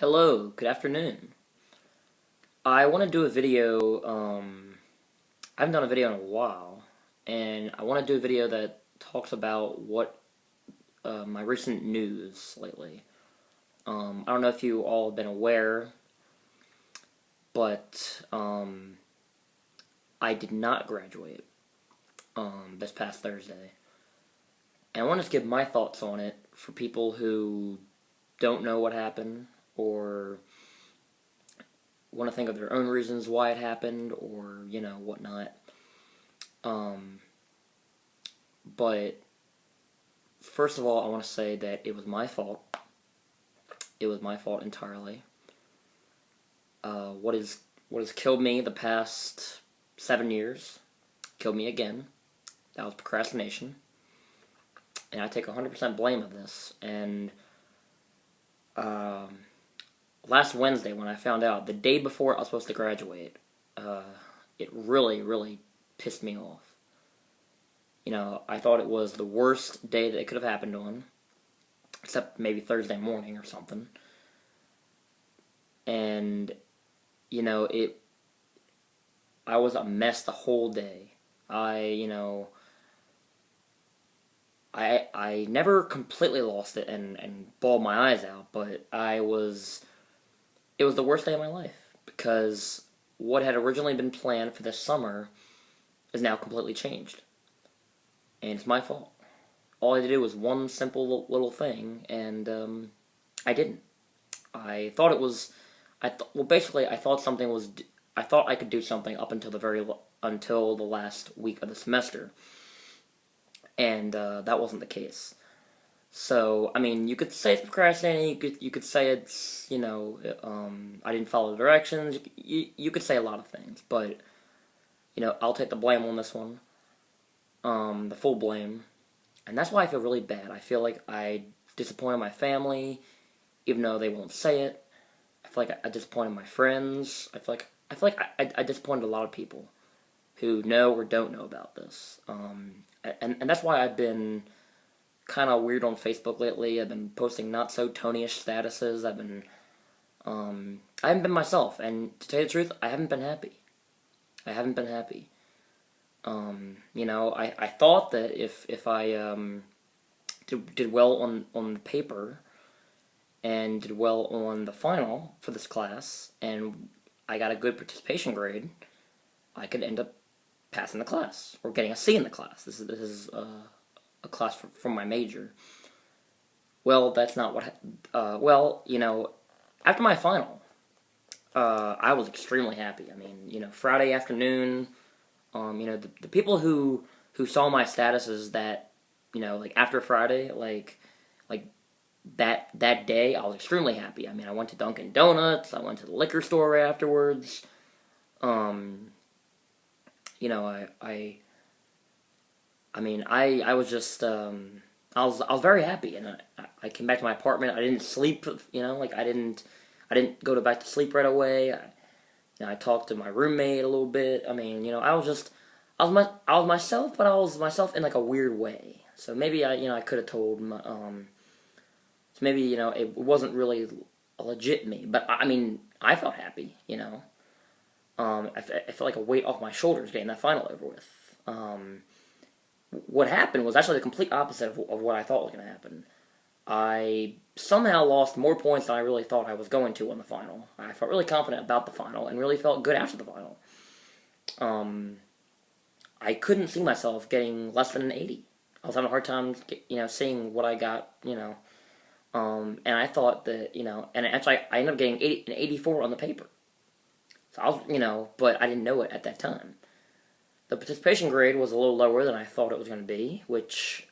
Hello, good afternoon. I want to do a video, I haven't done a video in a while, and I want to do a video that talks about my recent news lately. I don't know if you all have been aware, but, I did not graduate, this past Thursday. And I want to give my thoughts on it for people who don't know what happened, or want to think of their own reasons why it happened, or whatnot. But first of all, I want to say that it was my fault. It was my fault entirely. What has killed me the past 7 years killed me again. That was procrastination, and I take 100% blame of this. And last Wednesday, when I found out, the day before I was supposed to graduate, it really, really pissed me off. I thought it was the worst day that it could have happened on, except maybe Thursday morning or something. And, I was a mess the whole day. I never completely lost it and bawled my eyes out, but it was the worst day of my life, because what had originally been planned for this summer is now completely changed. And it's my fault. All I had to do was one simple little thing, and I didn't. I thought it was, basically, I thought I thought I could do something up until until the last week of the semester, and that wasn't the case. So, I mean, you could say it's procrastinating. You could say it's I didn't follow the directions. You could say a lot of things, but I'll take the blame on this one. The full blame. And that's why I feel really bad. I feel like I disappointed my family, even though they won't say it. I feel like I disappointed my friends. I feel like I disappointed a lot of people who know or don't know about this. And that's why I've been kind of weird on Facebook lately. I've been posting not so Tony-ish statuses. I haven't been myself, and to tell you the truth, I haven't been happy. I haven't been happy. I thought that if I did well on the paper and did well on the final for this class, and I got a good participation grade, I could end up passing the class or getting a C in the class. This is a class from my major. Well, that's not what. After my final, I was extremely happy. I mean, Friday afternoon. The people who saw my statuses that, like after Friday, like that day, I was extremely happy. I mean, I went to Dunkin' Donuts, I went to the liquor store afterwards. I was just, I was very happy, and I came back to my apartment. I didn't sleep, I didn't go back to sleep right away. I talked to my roommate a little bit. I mean, I was myself, but I was myself in like a weird way. So maybe I could have told so maybe, it wasn't really a legit me, but I mean, I felt happy, I felt like a weight off my shoulders getting that final over with. What happened was actually the complete opposite of what I thought was going to happen. I somehow lost more points than I really thought I was going to on the final. I felt really confident about the final and really felt good after the final. I couldn't see myself getting less than an 80. I was having a hard time, seeing what I got, and I thought that, and actually I ended up getting an 84 on the paper. So I was, but I didn't know it at that time. The participation grade was a little lower than I thought it was going to be, which,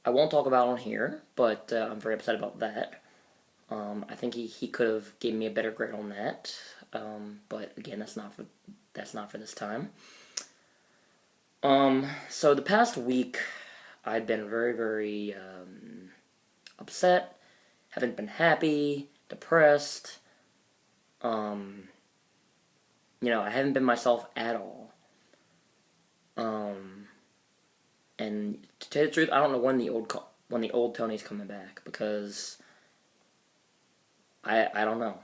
I won't talk about on here, but I'm very upset about that. I think he could have given me a better grade on that, but again, that's not for this time. So the past week, I've been very, very upset. Haven't been happy, depressed. I haven't been myself at all. And to tell you the truth, I don't know when the old Tony's coming back, because I don't know.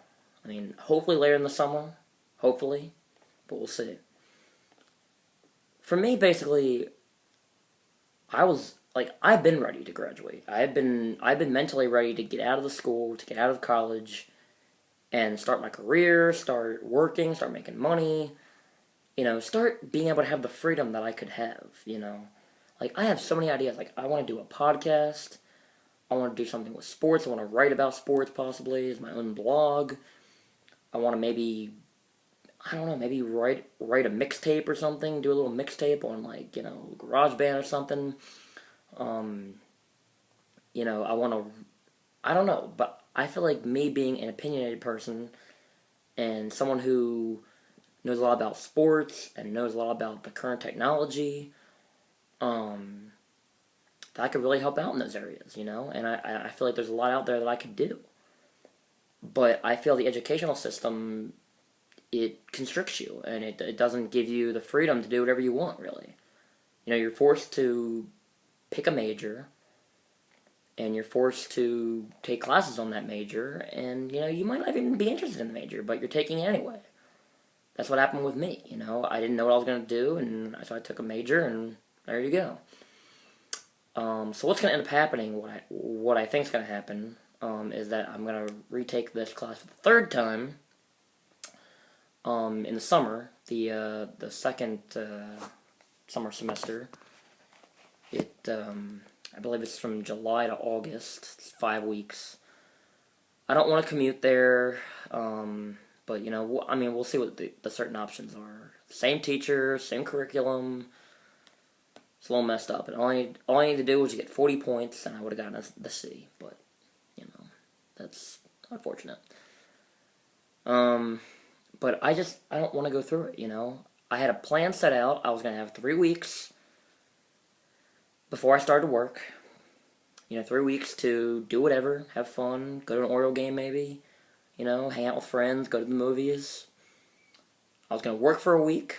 I mean, hopefully later in the summer, hopefully, but we'll see. For me, basically, I was like I've been ready to graduate. I've been mentally ready to get out of the school, to get out of college, and start my career, start working, start making money. Start being able to have the freedom that I could have. Like I have so many ideas. Like I want to do a podcast. I want to do something with sports. I want to write about sports possibly as my own blog. I want to maybe I don't know, maybe write a mixtape or something, do a little mixtape on like, GarageBand or something. Um, I want to I don't know, but I feel like me being an opinionated person and someone who knows a lot about sports and knows a lot about the current technology, um, that I could really help out in those areas. And I feel like there's a lot out there that I could do. But I feel the educational system, it constricts you and it doesn't give you the freedom to do whatever you want, really. You're forced to pick a major and you're forced to take classes on that major, and you might not even be interested in the major, but you're taking it anyway. That's what happened with me. I didn't know what I was going to do, and so I took a major, and there you go. So what's going to end up happening? What I think is going to happen is that I'm going to retake this class for the third time in the summer, the second summer semester. I believe it's from July to August. It's 5 weeks. I don't want to commute there, but I mean, we'll see what the certain options are. Same teacher, same curriculum. It's a little messed up, and all I need to do was get 40 points, and I would have gotten the C. But that's unfortunate. But I don't want to go through it. I had a plan set out. I was gonna have 3 weeks before I started work. 3 weeks to do whatever, have fun, go to an Oriole game maybe, hang out with friends, go to the movies. I was going to work for a week.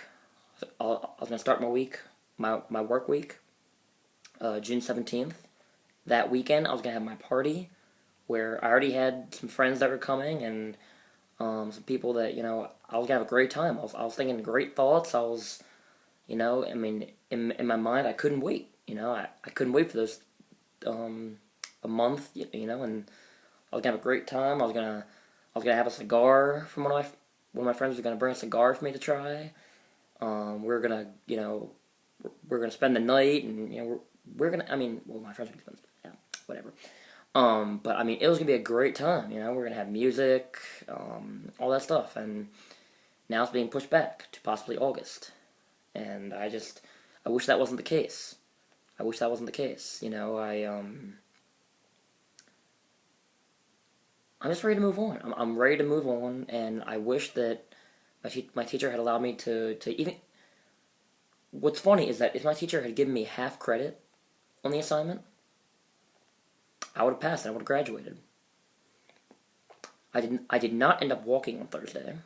I was going to start my work week, June 17th. That weekend, I was going to have my party, where I already had some friends that were coming, and some people that, I was going to have a great time. I was thinking great thoughts. I mean, in my mind, I couldn't wait. I couldn't wait for those a month, and I was gonna have a great time. I was gonna have a cigar from one of my friends was gonna bring a cigar for me to try. We were gonna, we're gonna spend the night, and we're gonna. I mean, well, my friends were gonna spend, yeah, whatever. But I mean, it was gonna be a great time. We're gonna have music, all that stuff, and now it's being pushed back to possibly August, and I wish that wasn't the case. I wish that wasn't the case. I'm just ready to move on. I'm ready to move on, and I wish that my teacher had allowed me to even. What's funny is that if my teacher had given me half credit on the assignment, I would have passed and I would have graduated. I did not end up walking on Thursday.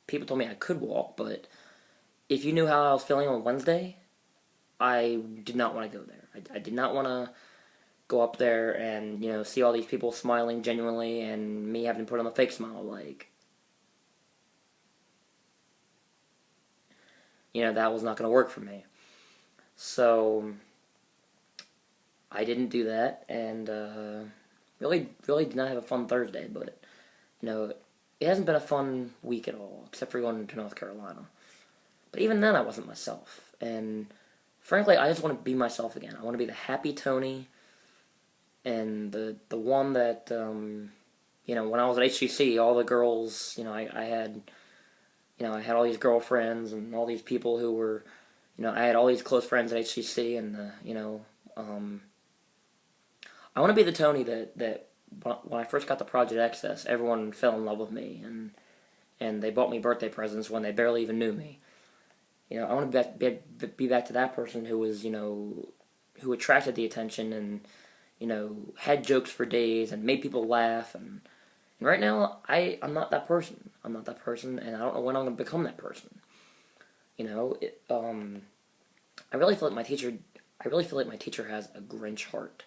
People told me I could walk, but if you knew how I was feeling on Wednesday, I did not want to go there. I did not want to go up there and, see all these people smiling genuinely and me having to put on a fake smile. Like, that was not going to work for me. So, I didn't do that, and really, really did not have a fun Thursday, but, it hasn't been a fun week at all, except for going to North Carolina. But even then, I wasn't myself, and frankly, I just want to be myself again. I want to be the happy Tony, and the one that, when I was at HCC, all the girls, I had, I had all these girlfriends and all these people who were, I had all these close friends at HCC, and, I want to be the Tony that when I first got the Project Access, everyone fell in love with me, and they bought me birthday presents when they barely even knew me. I want to be back to that person who was, who attracted the attention and, had jokes for days and made people laugh. And right now, I'm not that person. I'm not that person, and I don't know when I'm going to become that person. I really feel like my teacher has a Grinch heart.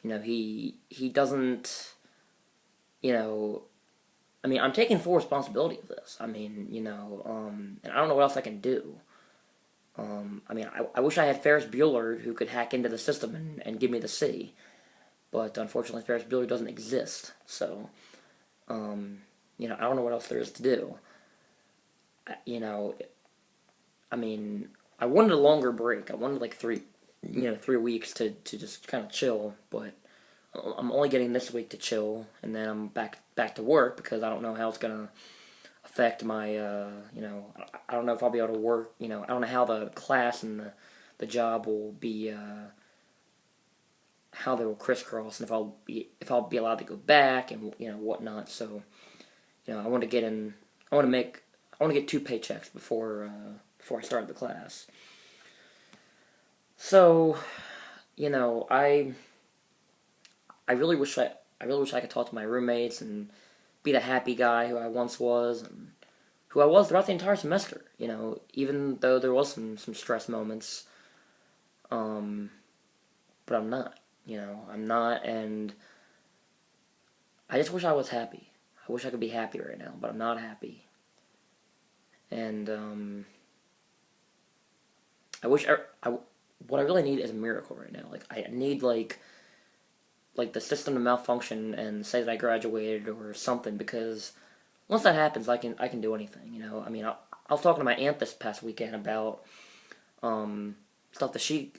He doesn't you know, I mean, I'm taking full responsibility of this. I mean, and I don't know what else I can do. I mean, I wish I had Ferris Bueller who could hack into the system and give me the C, but unfortunately, Ferris Bueller doesn't exist. So, I don't know what else there is to do. You know, I mean, I wanted a longer break. I wanted like 3 weeks to just kind of chill, but I'm only getting this week to chill, and then I'm back to work because I don't know how it's gonna affect my, I don't know if I'll be able to work. I don't know how the class and the job will be, how they will crisscross, and if I'll be allowed to go back and whatnot. So, I want to get in. I want to get 2 paychecks before I start the class. So, I really wish I could talk to my roommates and be the happy guy who I once was and who I was throughout the entire semester. Even though there was some stress moments, but I'm not. I'm not, and I just wish I was happy. I wish I could be happy right now, but I'm not happy. And what I really need is a miracle right now. Like I need like the system to malfunction and say that I graduated or something, because once that happens, I can do anything. I mean, I was talking to my aunt this past weekend about stuff that she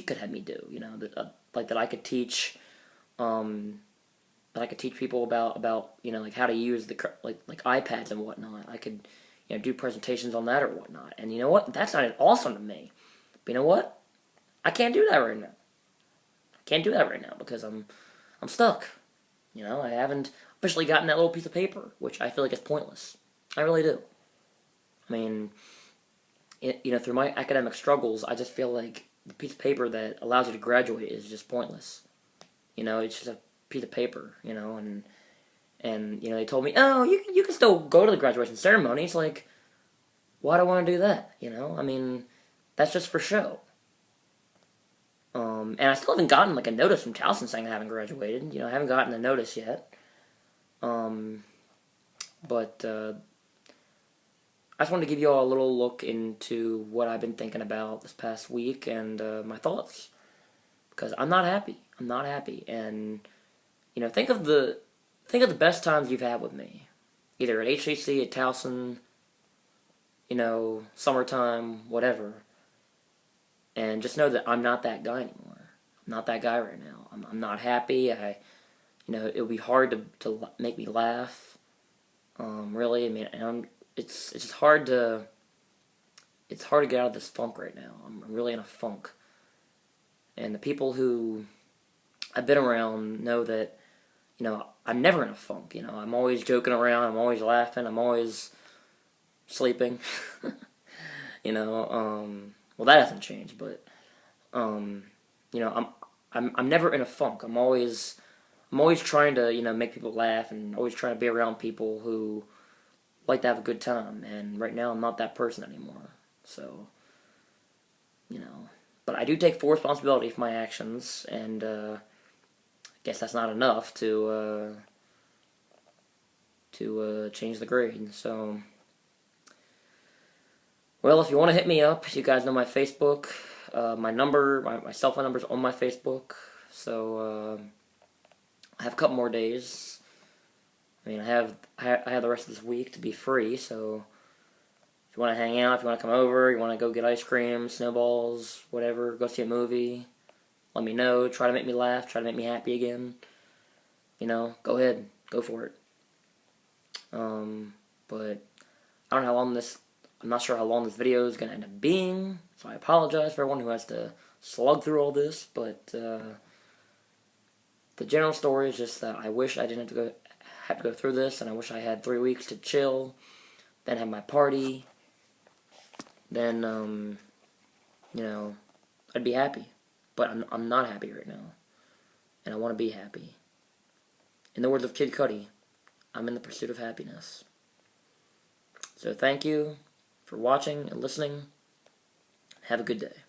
could have me do. Like that I could teach people about like how to use the like iPads and whatnot. I could do presentations on that or whatnot. And you know what? That sounded awesome to me. But you know what? I can't do that right now. I can't do that right now because I'm stuck. I haven't officially gotten that little piece of paper, which I feel like is pointless. I really do. I mean, through my academic struggles, I just feel like the piece of paper that allows you to graduate is just pointless. It's just a piece of paper, and they told me, oh, you can still go to the graduation ceremony. It's like, why do I want to do that? I mean, that's just for show. And I still haven't gotten like a notice from Towson saying I haven't graduated. I haven't gotten a notice yet. But I just wanted to give you all a little look into what I've been thinking about this past week and my thoughts, because I'm not happy. I'm not happy, and think of the best times you've had with me, either at HCC, at Towson, summertime, whatever. And just know that I'm not that guy anymore. I'm not that guy right now. I'm not happy. It would be hard to make me laugh. Really, I mean, it's just hard to get out of this funk right now. I'm really in a funk. And the people who I've been around know that, I'm never in a funk. I'm always joking around. I'm always laughing. I'm always sleeping. Well, that hasn't changed, but I'm never in a funk. I'm always trying to make people laugh and always trying to be around people who like to have a good time. And right now, I'm not that person anymore. So, but I do take full responsibility for my actions, and I guess that's not enough to change the grade. So. Well, if you want to hit me up, you guys know my Facebook. My number, my cell phone number is on my Facebook. So I have a couple more days. I mean, I have the rest of this week to be free. So if you want to hang out, if you want to come over, you want to go get ice cream, snowballs, whatever, go see a movie, let me know. Try to make me laugh. Try to make me happy again. Go ahead, go for it. But I don't know how long I'm not sure how long this video is going to end up being, so I apologize for everyone who has to slug through all this, but the general story is just that I wish I didn't have to go through this, and I wish I had 3 weeks to chill, then have my party, then, I'd be happy. But I'm not happy right now, and I want to be happy. In the words of Kid Cudi, I'm in the pursuit of happiness. So thank you for watching and listening. Have a good day.